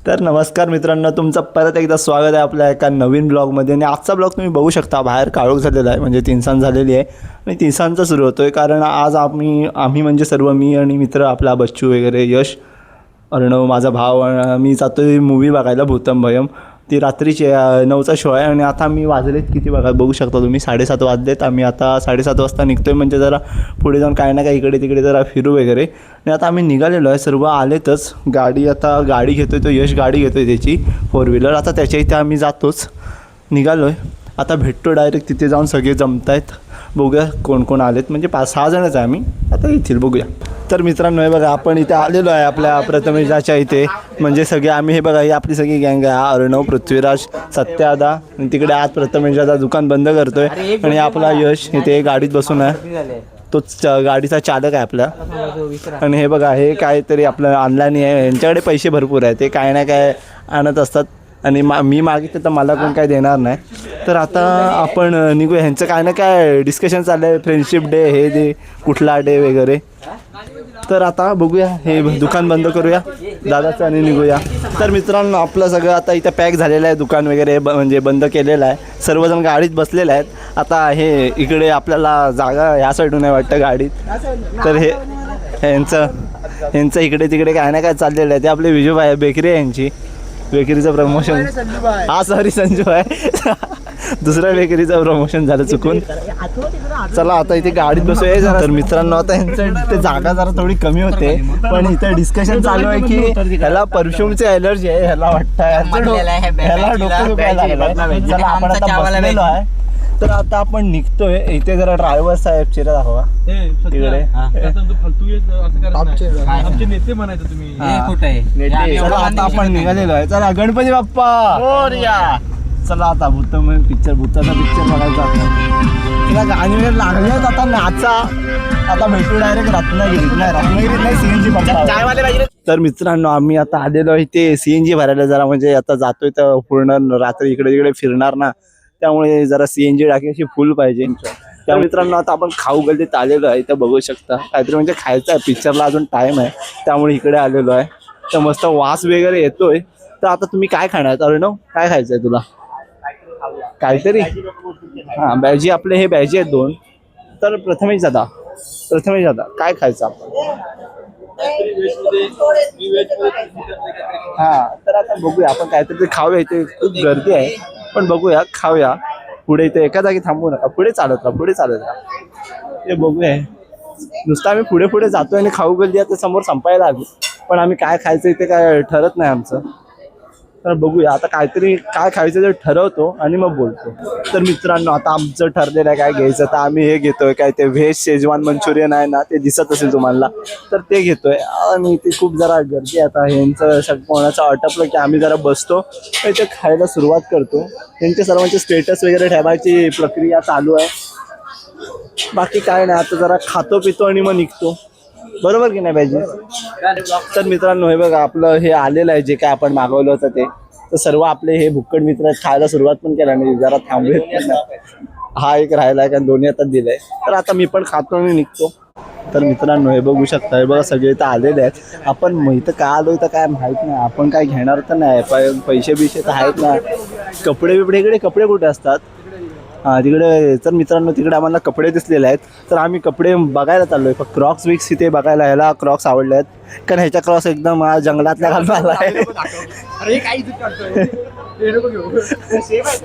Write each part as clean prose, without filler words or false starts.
तर नमस्कार मित्रांनो, तुमचं परत एकदा स्वागत आहे आपल्या एका नवीन ब्लॉगमध्ये. आणि आजचा ब्लॉग तुम्ही बघू शकता, बाहेर काळोख झालेला आहे, म्हणजे 3 झालेली आहे आणि 3 सुरू होतो आहे. कारण आज आम्ही म्हणजे सर्व मी आणि मित्र आपला बच्चू वगैरे, यश, अर्णव माझा भाव, मी जातो आहे मूवी बघायला भूतम भयम. ती रात्रीची 9चा शो आहे आणि आता मी वाजलेत किती बघू शकता तुम्ही, 7:30 वाजलेत. आम्ही आता 7:30 वाजता निघतो आहे, म्हणजे जरा पुढे जाऊन काय ना काय इकडे तिकडे जरा फिरू वगैरे. आणि आता आम्ही निघालेलो आहे, सर्व आलेतच. गाडी घेतो आहे तो यश, गाडी घेतो आहे त्याची 4 व्हीलर. आता त्याच्या इथे आम्ही जातोच, निघालो आहे. आता भेटतो डायरेक्ट तिथे जाऊन, सगळे जमत आहेत. बघूया कोण कोण आलेत, म्हणजे 5-6 जणच आहे आम्ही, आता येतील बघूया. तर मित्रांनो, हे बघा आपण इथे आलेलो आहे आपल्या प्रथमेशच्या इथे. म्हणजे सगळे आम्ही, हे बघा ही आपली सगळी गँग आहे. अर्णव, पृथ्वीराज, सत्यादा, आणि तिकडे आज प्रथमेशचा दुकान बंद करतोय. आणि आपला यश इथे गाडीत बसून आहे, तोच गाडीचा चालक आहे आपला. आणि हे बघा, हे काहीतरी आपलं ऑनलाईन आहे, यांच्याकडे पैसे भरपूर आहे, ते काय ना काय आणत असतात. आणि मी मागितलं तर मला कोण काय देणार नाही. तर आता आपण निघूया. ह्यांचं काय ना काय डिस्कशन चाललं आहे, फ्रेंडशिप डे, हे डे, कुठला डे वगैरे. तर आता बघूया, हे दुकान बंद करूया दादाचं आणि निघूया. तर मित्रांनो, आपलं सगळं आता इथं पॅक झालेलं आहे, दुकान वगैरे म्हणजे बंद केलेलं आहे. सर्वजण गाडीत बसलेले आहेत. आता हे इकडे आपल्याला जागा ह्या साईडून आहे वाटतं गाडीत. तर ह्यांचं इकडे तिकडे काय ना काय चाललेलं आहे. ते आपले विजूभाई आहे, बेकरी आहे यांची, बेकरीचं प्रमोशन. हा सॉरी, संजू आहे. दुसऱ्या बेकरीचं प्रमोशन झालं चुकून. चला आता इथे गाडीत बसूया जरा. तर मित्रांनो, आता ह्यांचं इथे जागा जरा थोडी कमी होते, पण इथे डिस्कशन चालू आहे की ह्याला परफ्यूमची ॲलर्जी आहे, ह्याला वाटतं ह्याला डोकं दुखायला लागलं. चला आपण आता बसलेलो आहे. तर आता आपण निघतोय. इथे जरा ड्रायव्हर साहेब चेहरा दाखवा तिकडे. चला आता आपण निघालेलो आहे. चला गणपती बाप्पा. चला आता भूताचा पिक्चर बघायचा. तिला गाणी वगैरे लागले आहेत, आता नाचा. आता भेटू डायरेक्ट रत्नागिरीत नाही CNG बघा. तर मित्रांनो, आम्ही आता आलेलो आहे ते CNG भरायला जरा, म्हणजे आता जातोय तर पूर्ण रात्री इकडे तिकडे फिरणार ना, त्यामुळे जरा CNG टाकीची फुल पाहिजे. तर मित्रांनो, आता आपण खाऊ गल्लीत आलेलो आहे. इथं बघू शकता काहीतरी म्हणजे खायचं आहे, पिक्चरला अजून टाईम आहे, त्यामुळे इकडे आलेलो आहे. तर मस्त वास वगैरे येतोय. तर आता तुम्ही काय खाणार अर्णव, काय खायचं आहे तुला? काहीतरी हां, बॅजी आपले हे बॅजी आहेत 2. तर प्रथमेश दादा काय खायचं आपण? हां, तर आता बघूया आपण काहीतरी खाऊया. इथे खूप गर्दी आहे, पण बघूया, खाऊया. पुढे इथे एका जागी थांबू नका, पुढे चालत राहा. ते बघूया, नुसतं आम्ही पुढे जातोय आणि खाऊ गल्ली आता समोर संपायला आली, पण आम्ही काय खायचं इथे काय ठरत नाही आमचं. तर बघूया आता काहीतरी काय खायचं ते ठरवतो आणि मग बोलतो. तर मित्रांनो, आता आमचं ठरलेलं आहे काय घ्यायचं. तर आम्ही हे घेतोय, काय ते व्हेज शेजवान मंचुरियन आहे ना, ते दिसत असेल तुम्हाला, तर ते घेतोय. आणि ते खूप जरा गर्दी आहे. आता ह्यांचं कोणाचं आटपलं की आम्ही जरा बसतो, ते खायला सुरुवात करतो. त्यांचे सर्वांचे स्टेटस वगैरे ठेवायची प्रक्रिया चालू आहे. बाकी काय नाही, आता जरा खातो पितो आणि मग निघतो, बरोबर की नाही पाहिजे. तर मित्रांनो, हे बघा आपलं हे आलेलं आहे, जे काय आपण मागवलं होतं ते. तर सर्व आपले हे भुक्कड मित्र खायला सुरुवात पण केला, म्हणजे जरा थांबलेत. हा एक राहिला आहे, कारण दोन्ही आता दिलंय. तर आता मी पण खातो आणि निघतो. तर मित्रांनो, हे बघू शकता, हे बघा सगळे इथं आलेले आहेत. आपण इथं काय आलो तर काय माहीत नाही, आपण काय घेणार तर नाही, पैसे तर आहेत ना. कपडे इकडे कपडे कुठे असतात? हां, तिकडे. तर मित्रांनो, तिकडे आम्हाला कपडे दिसलेले आहेत, तर आम्ही कपडे बघायला चाललो आहे. फक्त क्रॉक्स विक्स इथे बघायला, ह्याला क्रॉक्स आवडले आहेत, कारण ह्याच्या क्रॉक्स एकदम जंगलातल्या घालून आला आहे.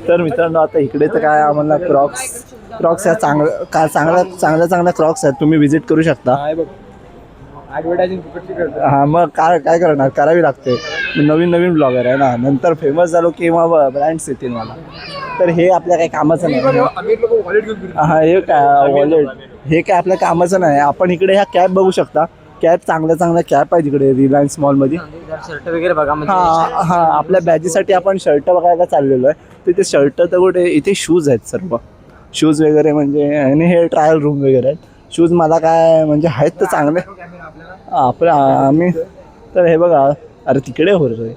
तर मित्रांनो, आता इकडे तर काय आम्हाला क्रॉक्स ह्या चांगल्या क्रॉक्स आहेत, तुम्ही व्हिजिट करू शकता. हां, मग काय करणार, करावी लागते. नवीन ब्लॉगर आहे ना, नंतर फेमस झालो की मग ब्रँड्स येतील मला. तर हे आपल्या काही कामाचं नाही. हां, हे काय आपल्या कामाचं नाही. आपण इकडे ह्या कॅप बघू शकता, कॅप चांगल्या कॅप आहे तिकडे रिलायन्स मॉलमध्ये. शर्ट वगैरे बघा. हां, आपल्या बॅजीसाठी आपण शर्ट बघायला चाललेलो आहे. तिथे शर्ट तर कुठे, इथे शूज आहेत, सर्व शूज वगैरे म्हणजे. आणि हे ट्रायल रूम वगैरे आहेत. शूज मला काय म्हणजे आहेत तर चांगले आम्ही. तर हे बघा, अरे तिकडे होतोय.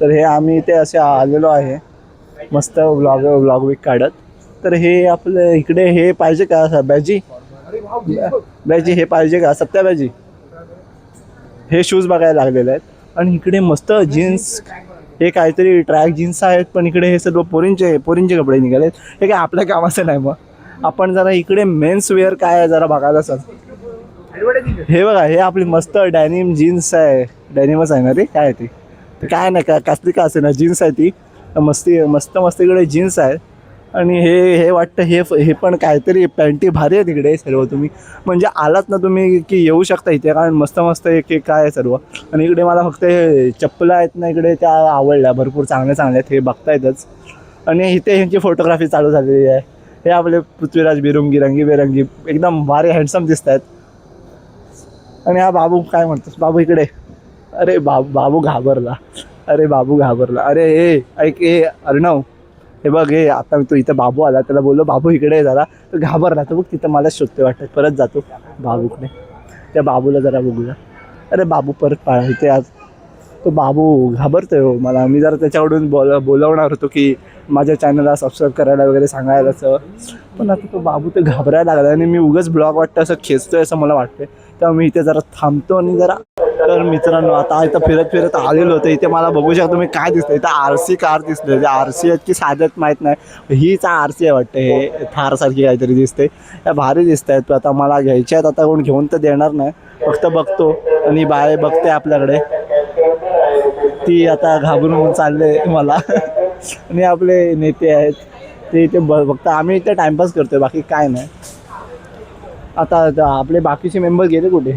तर हे आम्ही इथे असे आलेलो आहे, मस्त व्लॉग विक काढत. तर हे आपलं इकडे हे पाहिजे का बॅजी हे पाहिजे का सत्या बॅजी? हे शूज बघायला लागलेले आहेत. आणि इकडे मस्त जीन्स हे काहीतरी ट्रॅक जीन्स आहेत, पण इकडे हे सर्व पोरींचे कपडे निघालेत. हे काय आपल्या कामाचं नाही. मग आपण जरा इकडे मेन्स वेअर काय आहे जरा बघायला सर. हे बघा, हे आपली मस्त डॅनिम जीन्स आहे. डॅनिमच आहे ना रे, काय आहे ते काय नाही का कसली का असे ना जीन्स आहे ती मस्त इकडे जीन्स आहे. आणि हे वाटतं हे पण काहीतरी पॅन्टी भारी आहे तिकडे सर्व. तुम्ही म्हणजे आलात ना तुम्ही की येऊ शकता इथे, कारण मस्त एक काय आहे सर्व. आणि इकडे मला फक्त हे चप्पलं आहेत ना इकडे त्या आवडल्या, भरपूर चांगले आहेत, हे बघतायतच. आणि इथे ह्यांची फोटोग्राफी चालू झालेली आहे. हे आपले पृथ्वीराज बिरुंगी रंगीबेरंगी एकदम भारी हँडसम दिसत आहेत. आणि हा बाबू काय म्हणतोस बाबू इकडे. अरे बाबू घाबरला. अरे हे ऐक, हे अर्णव हे बघ, हे आता तो इथं बाबू आला, त्याला बोललो बाबू इकडे जरा, तर घाबरला. तर बघ तिथं मला शोधते वाटतं, परत जातो बाबूकडे. त्या बाबूला जरा बघूया. अरे बाबू परत पाळा इथे आज. तो बाबू घाबरतोय हो मला. मी जरा त्याच्याकडून बोलवणार होतो की माझ्या चॅनलला सबस्क्राईब करायला वगैरे सांगायलाच, पण आता तो बाबू ते घाबरायला लागला. आणि मी उगाच ब्लॉग वाटतं असं खेचतोय असं मला वाटतंय. तेव्हा मी इथे जरा थांबतो आणि जरा. तर मित्रांनो, आता इथं फिरत आलेलो होतं. इथे मला बघू शकतो तुम्ही काय दिसतं, इथं RC कार दिसते. RC आहेत की साध्यात माहीत नाही, हीच RC आहे वाटतं. हे थारसारखी काहीतरी दिसते. त्या भारी दिसत आहेत. आता मला घ्यायच्या आहेत. आता कोण घेऊन तर देणार नाही, फक्त बघतो. आणि बाय बघते आपल्याकडे, ती आता घाबरून चालले मला. आणि आपले नेते आहेत ते इथे फक्त आम्ही इथे टाइमपास करतोय, बाकी काय नाही. आता आपले बाकीचे मेंबर गेले कुठे,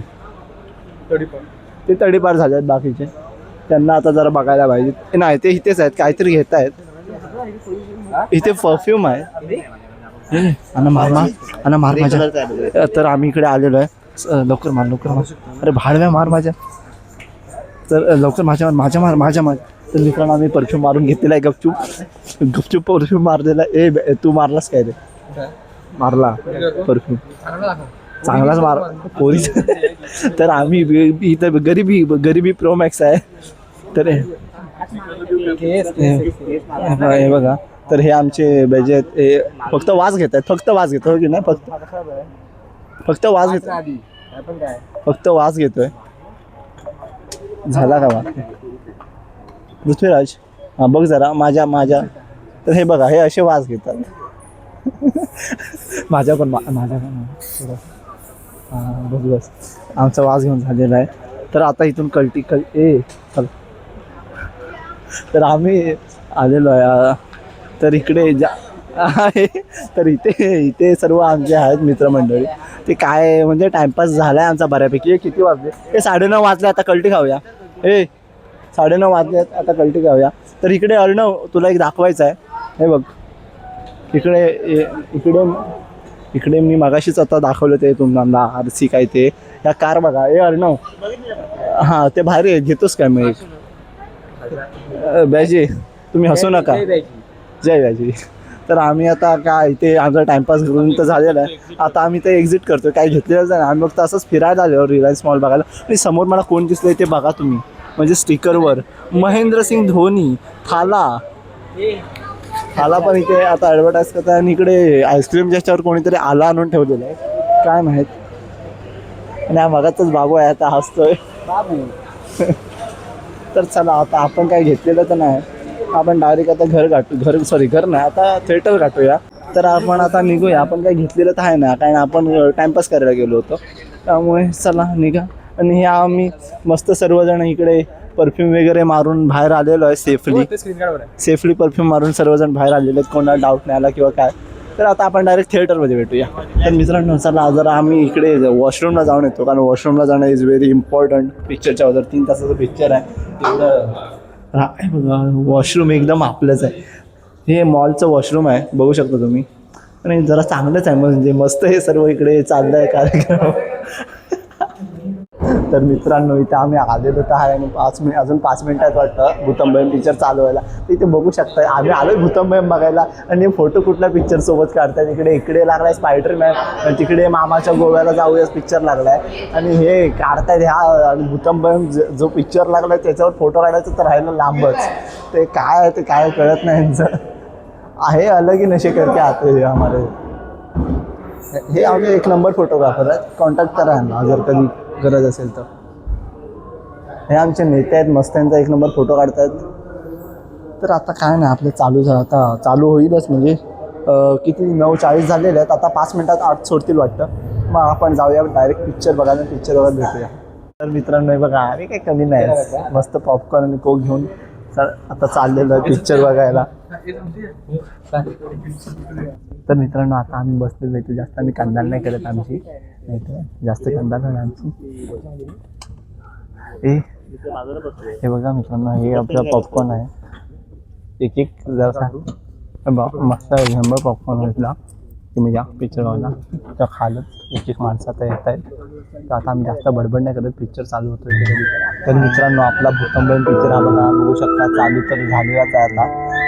ते तडीपार झाले आहेत बाकीचे. त्यांना आता जरा बघायला पाहिजे. नाही ते इथेच आहेत, काहीतरी घेत आहेत. इथे परफ्यूम आहे. मार माझ्या. तर आम्ही इकडे आलेलो आहे. लवकर मार. अरे भाडव्या मार माझ्या. तर लवकर माझ्या मार. तर मित्रांनो, आम्ही परफ्यूम मारून घेतलेला आहे. गपचूप परफ्यूम मारलेला. तू मारलास काय रे? मारला परफ्यूम चांगलाच मार पोरीच. तर आम्ही इथं गरिबी प्रो मॅक्स आहे. तर हे बघा, तर हे आमचे बेजे आहेत. हे फक्त वास घेत आहेत, हो की नाही? फक्त वास घेतोय. झाला का वास पृथ्वीराज? हां बघ जरा माझ्या. तर हे बघा, हे असे वास घेतात. माझ्या पण थोडं. हां बस आमचा वास घेऊन झालेला आहे. तर आता इथून चल. तर आम्ही आलेलो आहे. तर इकडे आहे. तर इथे सर्व आमचे आहेत मित्रमंडळी. ते काय म्हणजे टाइमपास झाला आहे आमचा बऱ्यापैकी. किती वाजले? 9:30 वाजले. आता कल्टी खाऊया. 9:30 वाजले आता कल्टी खाऊया. तर इकडे अर्णव, तुला एक दाखवायचं आहे. हे बघ इकडे मी मगाशीच आता दाखवलं ते तुम्हाला RC काय ते ह्या कार बघा. अर्णव, हां ते भारी आहे. घेतोस काय मग एक? बॅजी तुम्ही हसू नका. जय बॅजी. तर आम्ही आता काय इथे आमचा टाइमपास करून तर झालेला आहे. आता आम्ही ते एक्झिट करतो. काही घेतलेलंच नाही. आम्ही फक्त असंच फिरायला आलो रिलायन्स मॉल बघायला. आणि समोर मला कोण दिसलं ते बघा तुम्ही. म्हणजे स्टिकरवर महेंद्रसिंग धोनी थाला पण इथे आता ॲडव्हर्टाईज करतात. आणि इकडे आईस्क्रीम ज्याच्यावर कोणीतरी आला आणून ठेवलेलं आहे, काय माहीत. आणि हा मगाचाच बाबू आहे, आता हसतोय बाबू. तर चला, आता आपण काय घेतलेलं तर नाही. आपण डायरेक्ट आता घर नाही, आता थिएटर गाठूया. तर आपण आता निघूया. आपण काय घेतलेलं तर आहे ना, कारण आपण टाइमपास करायला गेलो होतो. त्यामुळे चला निघा. आणि ह्या आम्ही मस्त सर्वजण इकडे परफ्यूम वगैरे मारून बाहेर आलेलो आहे. सेफली परफ्यूम मारून सर्वजण बाहेर आलेले आहेत. कोणाला डाऊट नाही आला किंवा काय. तर आता आपण डायरेक्ट थिएटरमध्ये भेटूया. तर मित्रांनो, चला जरा आम्ही इकडे वॉशरूमला जाऊन येतो, कारण वॉशरूमला जाणं इज व्हेरी इम्पॉर्टंट. पिक्चरच्या अगोदर 3 तासाचं पिक्चर आहे. बघा, वॉशरूम एकदम आपलंच आहे. हे मॉलचं वॉशरूम आहे, बघू शकता तुम्ही. आणि जरा चांगलंच आहे, म्हणजे मस्त हे सर्व इकडे चाललं आहे कार्यक्रम. तर मित्रांनो, इथे आम्ही आलेलो तर आहे. आणि अजून 5 मिनिटात वाटतं भूतंबयम पिक्चर चालू व्हायला. तर इथे बघू शकता आम्ही आलो भूतंबयम बघायला. आणि फोटो कुठल्या पिक्चरसोबत काढतात. इकडे लागला आहे स्पायडरमॅन, तिकडे मामाच्या गोव्याला जाऊयाच पिक्चर लागला आहे. आणि हे काढतायत ह्या भूतंबयम जो पिक्चर लागला आहे त्याच्यावर फोटो काढायचं तर राहिलं लांबच. ते काय आहे ते काय कळत नाही यांचं. आहे अलग ही नशे करके आते हैं हमारे. हे आमचे 1 नंबर फोटोग्राफर आहेत. कॉन्टॅक्ट करा यांना जर कधी गरज असेल तर. हे आमचे नेते आहेत, मस्त त्यांचा 1 नंबर फोटो काढतात. तर आता काय नाही आपलं चालू झालं, आता चालू होईलच म्हणजे किती 9:40 झालेले आहेत, आता 5 मिनटात 8 सोडतील वाटतं. मग आपण जाऊया डायरेक्ट पिक्चर बघायला, पिक्चर बघायला भेटूया. तर मित्रांनो हे बघा आम्ही काही कमी नाही, मस्त पॉपकॉर्न आणि कोक घेऊन आता चाललेलो आहे पिक्चर बघायला. तर मित्रांनो आता आम्ही बसलेलो इथे, जास्त आम्ही कंदाल नाही करत आमची, नाही तर जास्त कंदाल नाही आमची. हे बघा मित्रांनो हे आपलं पॉपकॉर्न आहे, एक एक जरा मस्त शंभर पॉपकॉर्न घेतला तुम्ही या पिक्चर बघायला. त्या खालच एक एक माणसं आता येत आहेत. तर आता आम्ही जास्त बडबड नाही करत, पिक्चर चालू होतो कधी. तर मित्रांनो आपला भूतंबयम पिक्चर हा बघा बघू शकता चालू तर झालेलाच आहे.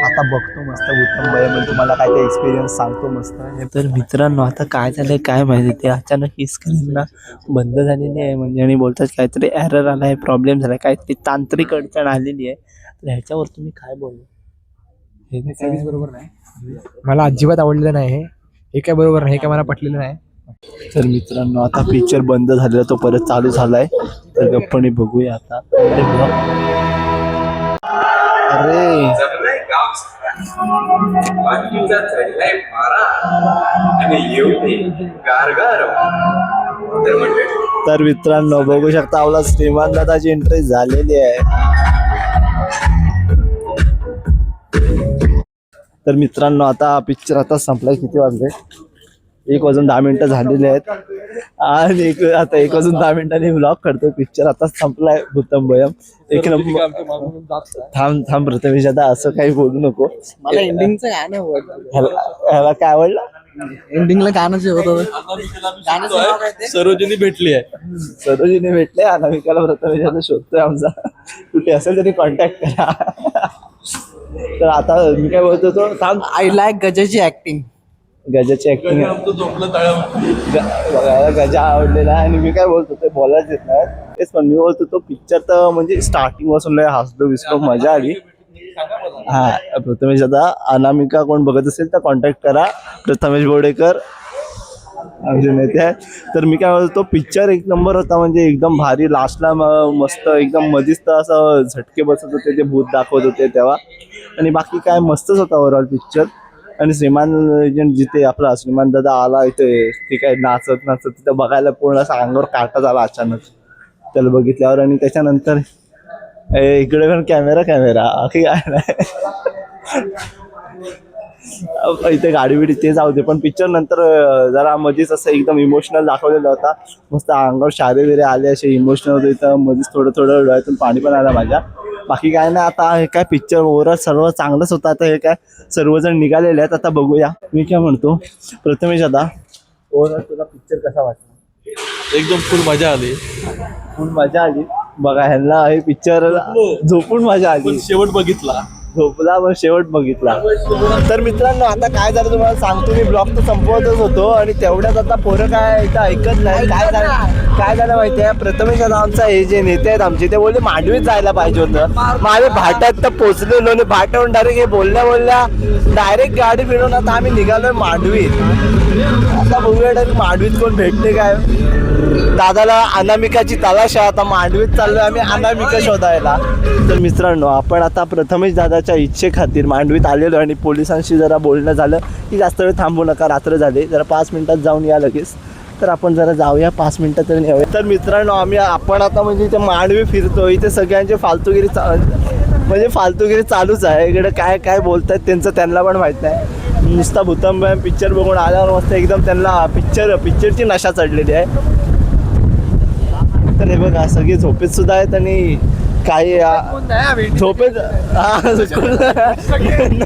आता बघतो मस्त भूतंबयम, म्हणजे तुम्हाला काय ते एक्सपिरियन्स सांगतो मस्त. तर मित्रांनो आता काय झालं काय माहिती, ते अचानक ही स्क्रीन ना बंद झालेली आहे म्हणजे, आणि बोलतात काहीतरी एरर आला आहे, प्रॉब्लेम झाला आहे, काहीतरी तांत्रिक अडचण आलेली आहे. तर ह्याच्यावर तुम्ही काय बोलू? हे सर्विस बरोबर नाही, मला अजिबात आवडलेलं नाही हे काय बरोबर नाही, हे काय मला पटलेलं नाही. तर मित्रांनो आता पिक्चर बंद झालेला तो परत चालू झालाय, तर गप्पणी बघूया आता. अरे तर मित्रांनो बघू शकता आपला श्रीमान दादाची एंट्री झालेली आहे. तर मित्रांनो आता पिक्चर आता संपलाय, किती वाजले 1:10 झालेले आहेत, आणि आता 1:10 व्लॉग करतो. पिक्चर आता संपलाय भूतंबयम, एक नंबर. थांब प्रथमेश आता असं काही बोलू नको. मला एंडिंगचं गाणं आवडलं. ह्याला काय आवडलं? एंडिंगला गाणं जे होतं सरोजिनी भेटली आहे, सरोजिनी भेटले. अनामिकाला प्रथमेश शोधतोय आमचा, कुठे असेल तरी कॉन्टॅक्ट करा. तर आता मी काय बोलतो तो थांब. आय लाईक गजाची ऍक्टिंग. गजाची ऍक्टिंग बघायला गजा आवडलेला आहे. आणि मी काय बोलतो ते बोलायच येत नाही, तेच पण मी बोलतो तो पिक्चर तर म्हणजे स्टार्टिंग पासून लय हसलो विसलो, मजा आली. हा प्रथमेश आता अनामिका कोण बघत असेल तर कॉन्टॅक्ट करा, प्रथमेश बोडेकर आमचे नेते आहेत. तर मी काय बोलतो पिक्चर एक नंबर होता, म्हणजे एकदम भारी. लास्टला मस्त एकदम मधीच तर असं झटके बसत होते, ते भूत दाखवत होते तेव्हा. आणि बाकी काय मस्तच होता ओव्हरऑल पिक्चर. आणि श्रीमान जिथे आपला श्रीमान दादा आला इथे, ते काय नाचत तिथं बघायला पूर्ण असं अंगावर काटा झाला अचानक त्याला बघितल्यावर. आणि त्याच्यानंतर इकडे पण कॅमेरा काय नाही इथे गाडी बिडी ते जाऊ दे. पण पिक्चर नंतर जरा मध्येच असं एकदम इमोशनल दाखवलेला होता, मस्त अंगावर शारे बिरे आले असे इमोशनल होते. तर मध्येच थोडं डोळ्यातून पाणी पण आलं माझ्या. बाकी काय नाही, आता हे काय पिक्चर ओव्हरऑल सर्व चांगलंच होतं. आता हे काय सर्वजण निघालेले आहेत, आता बघूया. मी काय म्हणतो प्रथमेश आता ओव्हरऑल तुला पिक्चर कसा वाटला? एकदम फुल मजा आली, फुल मजा आली बघा. ह्यांना हे पिक्चर झोपून मजा आली, शेवट बघितला, झोपला पण शेवट बघितला. तर मित्रांनो आता काय झालं तुम्हाला सांगतो, मी ब्लॉग तर संपवतच होतो आणि तेवढ्यात आता पोरं काय इथं ऐकत नाही. काय झालं माहिती आहे, प्रथमेश आमचा हे जे नेते आहेत आमचे, ते बोलले मांडवीत जायला पाहिजे होतं. माझे भाट्यात तर पोचलेलो आणि भाट्याहून डायरेक्ट हे बोलल्या डायरेक्ट गाडी फिरवून आता आम्ही निघालोय मांडवीत. आता बघूया डायरेक्ट मांडवीत कोण भेटते काय. दादाला अनामिकाची तलाश आहे, आता मांडवीत चाललोय आम्ही अनामिका शोधायला. तर मित्रांनो आपण आता प्रथमेश दादाच्या इच्छेखातीर मांडवीत आलेलो आणि पोलिसांशी जरा बोलणं झालं की जास्त वेळ थांबू नका, रात्र झाले, जरा 5 मिनिटात जाऊन या लगेच. तर आपण जरा जाऊया 5 मिनिटात तरी यावं. तर मित्रांनो आपण आता म्हणजे इथे मांडवी फिरतो, इथे सगळ्यांची फालतूगिरी चालूच आहे. इकडे काय काय बोलतात त्यांचं त्यांना पण माहीत नाही. नुसता भूतंबयम पिक्चर बघून आल्यावर मस्त एकदम त्यांना पिक्चरची नशा चढलेली आहे. तर हे बघा सगळे झोपेत सुद्धा आहेत आणि काही झोपेत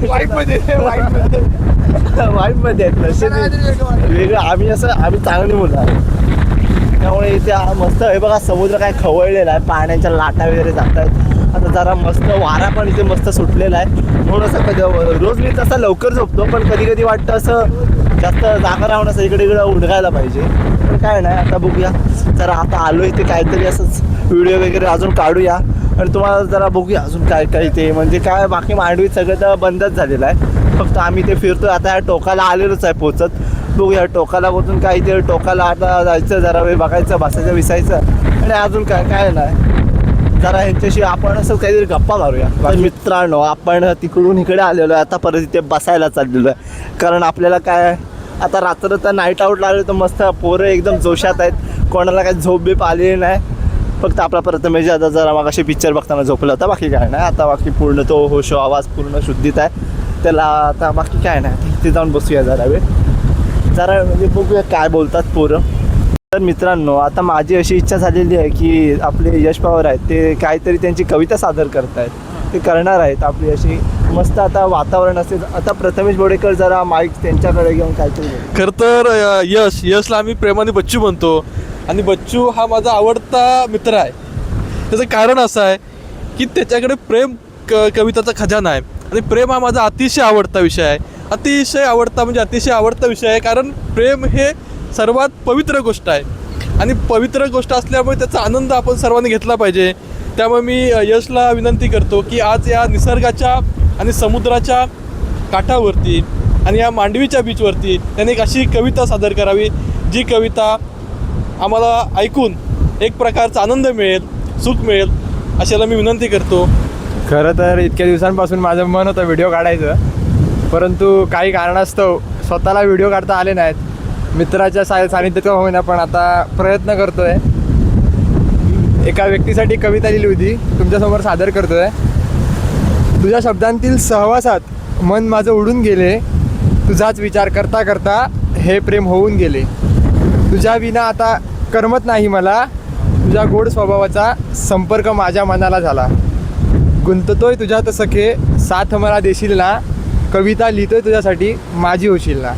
वाईटमध्ये आहेत नशे वेगळं. आम्ही चांगली मुलं आहे, त्यामुळे इथे मस्त हे बघा समुद्र काय खवळलेला आहे, पाण्याच्या लाटा वगैरे जात आहेत. आता जरा मस्त वारा पण इथे मस्त सुटलेला आहे, म्हणून असं रोज मी तसा लवकर झोपतो, पण कधी कधी वाटतं असं जास्त जागा राहून असं इकडे उडगायला पाहिजे. पण काय नाही, आता बघूया. जरा आता आलो इथे काहीतरी असंच व्हिडिओ वगैरे अजून काढूया आणि तुम्हाला जरा बघूया अजून काय काय ते, म्हणजे काय बाकी मांडवीत सगळं तर बंदच झालेलं आहे, फक्त आम्ही ते फिरतोय. आता ह्या टोकाला आलेलोच आहे पोचत. बघूया टोकाला पोचून काही ते टोकाला आता जायचं, जरा वेळ बघायचं, बसायचं विसायचं आणि अजून काय काय नाही. जरा ह्यांच्याशी आपण असं काहीतरी गप्पा मारूया. तर मित्रांनो, आपण तिकडून इकडे आलेलो आहे, आता परत इथे बसायला चाललेलो आहे. कारण आपल्याला काय आता रात्र तर नाईट आऊट लागलो तर मस्त पोरं एकदम जोशात आहेत, कोणाला काही झोप बीप आलेली नाही. फक्त आपला प्रथमेश आता जरा मग अशी पिक्चर बघताना झोपला होता, बाकी काय नाही. आता बाकी पूर्ण तो होशो आवाज पूर्ण शुद्धीत आहे त्याला. आता बाकी काय नाही, तिथे जाऊन बसूया जरा वेळ, जरा म्हणजे बघूया काय बोलतात पोरं. तर मित्रांनो, आता माझी अशी इच्छा झालेली आहे की आपले यश पवार आहेत ते काहीतरी त्यांची कविता सादर करत आहेत, ते करणार आहेत. आपली अशी मस्त आता वातावरण असेल. आता प्रथमेश बोडेकर जरा माईक त्यांच्याकडे घेऊन काहीतरी बोलू. खरं तर यशला आम्ही प्रेमाने बच्चू म्हणतो आणि बच्चू हा माझा आवडता मित्र आहे. त्याचं कारण असं आहे की त्याच्याकडे प्रेम कविताचा खजाना आहे आणि प्रेम हा माझा अतिशय आवडता विषय आहे. अतिशय आवडता विषय आहे, कारण प्रेम हे सर्वात पवित्र गोष्ट आहे आणि पवित्र गोष्ट असल्यामुळे त्याचा आनंद आपण सर्वांनी घेतला पाहिजे. त्यामुळे मी यशला विनंती करतो की आज या निसर्गाच्या आणि समुद्राच्या काठावरती आणि या मांडवीच्या बीचवरती त्याने एक अशी कविता सादर करावी, जी कविता आम्हाला ऐकून एक प्रकारचा आनंद मिळेल, सुख मिळेल, अशाला मी विनंती करतो. खरं तर इतक्या दिवसांपासून माझं मन होतं व्हिडिओ काढायचं, परंतु काही कारणास्तव स्वतःला व्हिडिओ काढता आले नाहीत. मित्राच्या सानिध्यात होईना, पण आता प्रयत्न करतोय. एका व्यक्तीसाठी कविता लिहिली होती, तुमच्यासमोर सादर करतोय. तुझ्या शब्दांतील सहवासात मन माझं उडून गेले, तुझाच विचार करता करता हे प्रेम होऊन गेले. तुझ्या विना आता करमत नाही मला, तुझ्या गोड स्वभावाचा संपर्क माझ्या मनाला झाला. गुंततोय तुझ्यात सखे, साथ मला देशील ना, कविता लिहितोय तुझ्यासाठी, माझी होशील ना.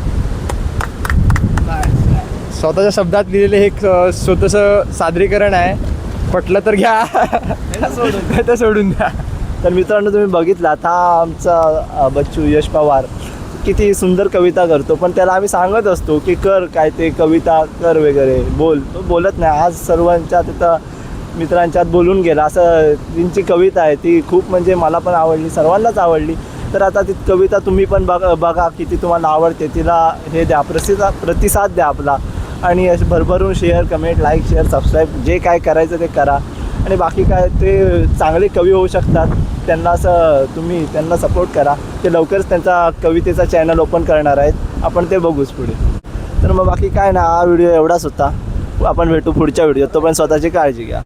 स्वतःच्या शब्दात लिहिलेले हे स्वतःचं सादरीकरण आहे. पटलं तर घ्या, तर सोडून द्या. तर मित्रांनो, तुम्ही बघितलात हा आमचा बच्चू यश पवार किती सुंदर कविता करतो, पण त्याला आम्ही सांगत असतो की कर काय ते कविता कर वगैरे, बोल. तो बोलत नाही. आज सर्वांच्या तिथं मित्रांच्यात बोलून गेला. असं त्यांची कविता आहे ती खूप म्हणजे मला पण आवडली, सर्वांनाच आवडली. तर आता ती कविता तुम्ही पण बघा किती तुम्हाला आवडते, तिला हे द्या, प्रतिसाद द्या आपला, आणि असे भरभरून share, comment, like, share, subscribe जे काय करायचं ते करा. आणि बाकी काय ते चांगले कवी होऊ शकतात, त्यांना असं तुम्ही त्यांना सपोर्ट करा. ते लवकरच त्यांचा कवितेचा चॅनल ओपन करणार आहेत, आपण ते बघूच पुढे. तर मग बाकी काय ना, हा व्हिडिओ एवढाच होता. आपण भेटू पुढच्या व्हिडिओत, तो पण स्वतःची काळजी घ्या.